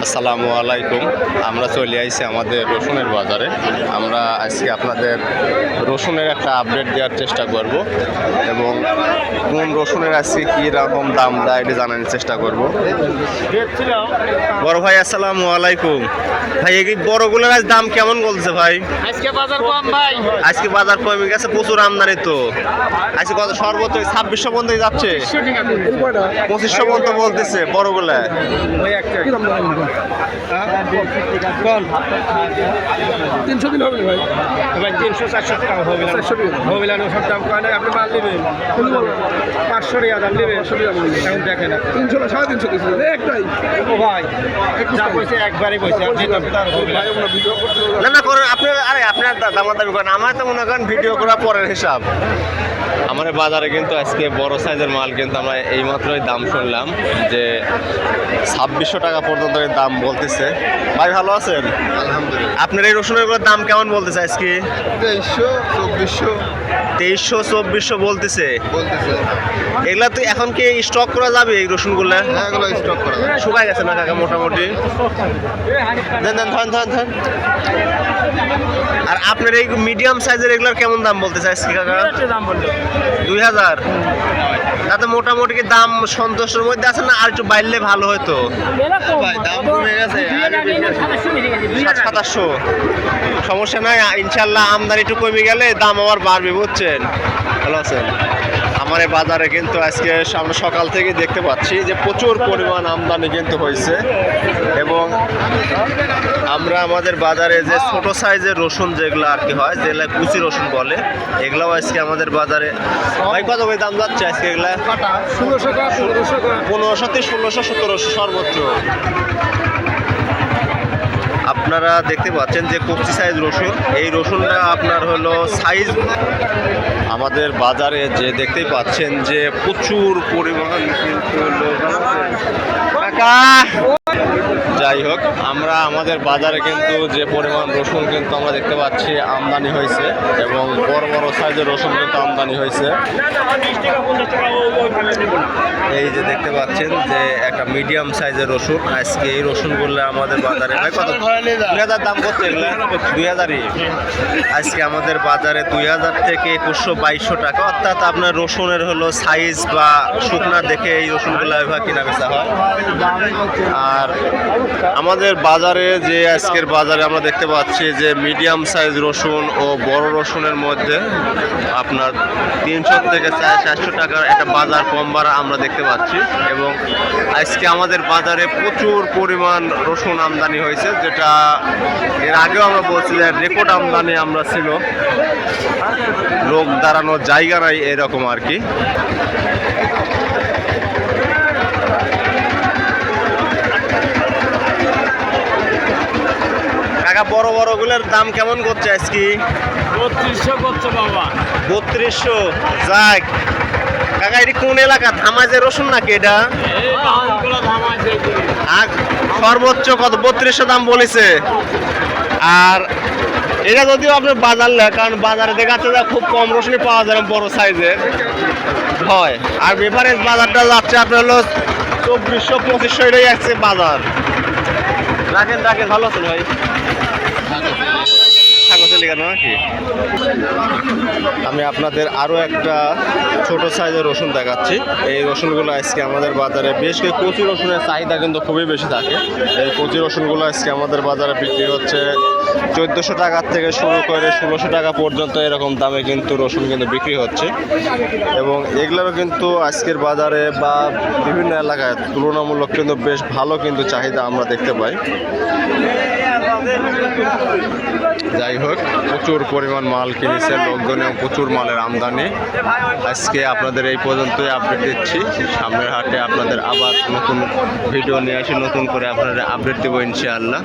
আসসালামু আলাইকুম। আমরা চলে আইছি আমাদের রসুনের বাজারে। আমরা আজকে আপনাদের রসুনের একটা আপডেট দেওয়ার চেষ্টা করব এবং কোন রসুনের আজকে কী রকম দাম দেয় এটা জানানোর চেষ্টা করব। বড় ভাই আসসালামু আলাইকুম। ভাই এই বড়গুলোর আজ দাম কেমন বলছে ভাই? আজকে বাজার কম ভাই। আজকে বাজার কমে গেছে, প্রচুর আমদানি তো। আজকে কত সর্বোচ্চ 2600 পর্যন্ত যাচ্ছে, 2500 পর্যন্ত বলতেছে বড়গুলা। তিনশো দিন হবে ভাই, ভাই 300-400 টাকা হবে না, হবে না সব দাম কয় না। আপনি মাল নেবেন 500 টাকা দাম নেবেন, এখন দেখেন 300 না 350 কিছু একটাই। ও ভাই যা কইছে একবারই কইছে, আপনি তো ভাই আমরা ভিডিও করতে না না করেন আপনার। আরে আপনার দামাদামি করেন, আমার তো মনে করেন ভিডিও করা পরের হিসাব। আমার বাজারে কিন্তু আজকে বড় সাইজের মাল কিন্তু আমরা এইমাত্রই দাম শুনলাম যে 2600 টাকা পর্যন্ত দাম বলতেছে। ভাই ভালো আছেন? আলহামদুলিল্লাহ। আপনার এই রসুনের দাম কেমন বলতেছে আজকে? 2300-2400 বলতেছে। এগুলা তো এখন কি স্টক করা যাবে এই রসুনগুলো? হ্যাঁ এগুলো স্টক করা যাবে। শুকায় গেছে না কাকা মোটামুটি? দেন ধন। আর আপনার এই মিডিয়াম সাইজের এগুলোর কেমন দাম বলতেছে আজকে কাকা? 2000। তাতে মোটামুটি কি দাম সন্তোষের মধ্যে আছে না আর একটু বাড়লে ভালো হতো? ভাই দাম কমে গেছে 700। সমস্যা নাই, ইনশাল্লাহ আমদানি একটু কমে গেলে দাম আবার বাড়বে, বুঝছেন? ভালো আছেন? আমার এই বাজারে কিন্তু আজকে আমরা সকাল থেকে দেখতে পাচ্ছি যে প্রচুর পরিমাণ আমদানি কিন্তু হয়েছে এবং আমরা আমাদের বাজারে যে ছোট সাইজের রসুন যেগুলো আর কি হয়, যেগুলো কুচি রসুন বলে, এগুলাও আজকে আমাদের বাজারে ভাই কত করে দাম যাচ্ছে আজকে? এগুলা 1500 থেকে 1600 1700 সর্বোচ্চ। আপনারা দেখতে পাচ্ছেন যে কচি সাইজ রসুন, এই রসুনটা আপনার হলো সাইজ আমাদের বাজারে যে দেখতেই পাচ্ছেন যে প্রচুর পরিমাণ কিন্তু কাকা। যাই হোক, আমরা আমাদের বাজারে কিন্তু যে পরিমাণ রসুন কিন্তু আমরা দেখতে পাচ্ছি আমদানি হয়েছে এবং বড় বড় সাইজের রসুন কিন্তু আমদানি হয়েছে। এই যে দেখতে পাচ্ছেন যে একটা মিডিয়াম সাইজের রসুন, আজকে এই রসুনগুলো আমাদের বাজারে কত? 2000 দাম করছে এগুলো? 2000ই আজকে আমাদের বাজারে 2000 থেকে 2100-2200 টাকা, অর্থাৎ আপনার রসুনের হলো সাইজ বা শুকনা দেখে এই রসুনগুলো এভাবে কেনা বেচা হয়। আর আমাদের বাজারে যে আজকের বাজারে আমরা দেখতে পাচ্ছি যে মিডিয়াম সাইজ রসুন ও বড় রসুনের মধ্যে আপনার 300 থেকে 400 টাকার একটা বাজার কম বাড়া আমরা দেখতে পাচ্ছি এবং আজকে আমাদের বাজারে প্রচুর পরিমাণ রসুন আমদানি হয়েছে, যেটা এর আগেও আমরা বলছি যে রেকর্ড আমদানি আমরা ছিল, লোক দাঁড়ানোর জায়গা নাই এরকম আর কি। কাকা বড় বড়গুলোর দাম কেমন করছে আজকে? 3200 করছে বাবা। 3200। যাক কাকা, এটি কোন এলাকা? ধামাজের রসুন নাকি এটা? আর সর্বোচ্চ কত? 3200 দাম বলেছে। আর এটা যদিও আপনার বাজার নেয়, কারণ বাজারে দেখাচ্ছে যে খুব কম রসুনই পাওয়া যায় বড় সাইজের হয়। আর এভারেজ বাজারটা যাচ্ছে আপনার হলো 2400-2500, এটাই আসছে বাজার। রাখেন ভালো আছেন ভাই? আমি আপনাদের আরও একটা ছোট সাইজের রসুন দেখাচ্ছি। এই রসুনগুলো আজকে আমাদের বাজারে বেশ কিছু কচি রসুনের চাহিদা কিন্তু খুবই বেশি থাকে। এই কচি রসুনগুলো আজকে আমাদের বাজারে বিক্রি হচ্ছে 1400 টাকার থেকে শুরু করে 1600 টাকা পর্যন্ত এরকম দামে কিন্তু রসুন কিন্তু বিক্রি হচ্ছে এবং এগুলোরও কিন্তু আজকের বাজারে বা বিভিন্ন এলাকায় তুলনামূলক কিন্তু বেশ ভালো কিন্তু চাহিদা আমরা দেখতে পাই। যাই হোক, প্রচুর পরিমাণ মাল কিনেছে লোকজন এবং প্রচুর মালের আমদানি। আজকে আপনাদের এই পর্যন্তই আপডেট দিচ্ছি। সামনের হাটে আপনাদের আবার নতুন ভিডিও নিয়ে আসি, নতুন করে আপনাদের আপডেট দেবো ইনশাআল্লাহ।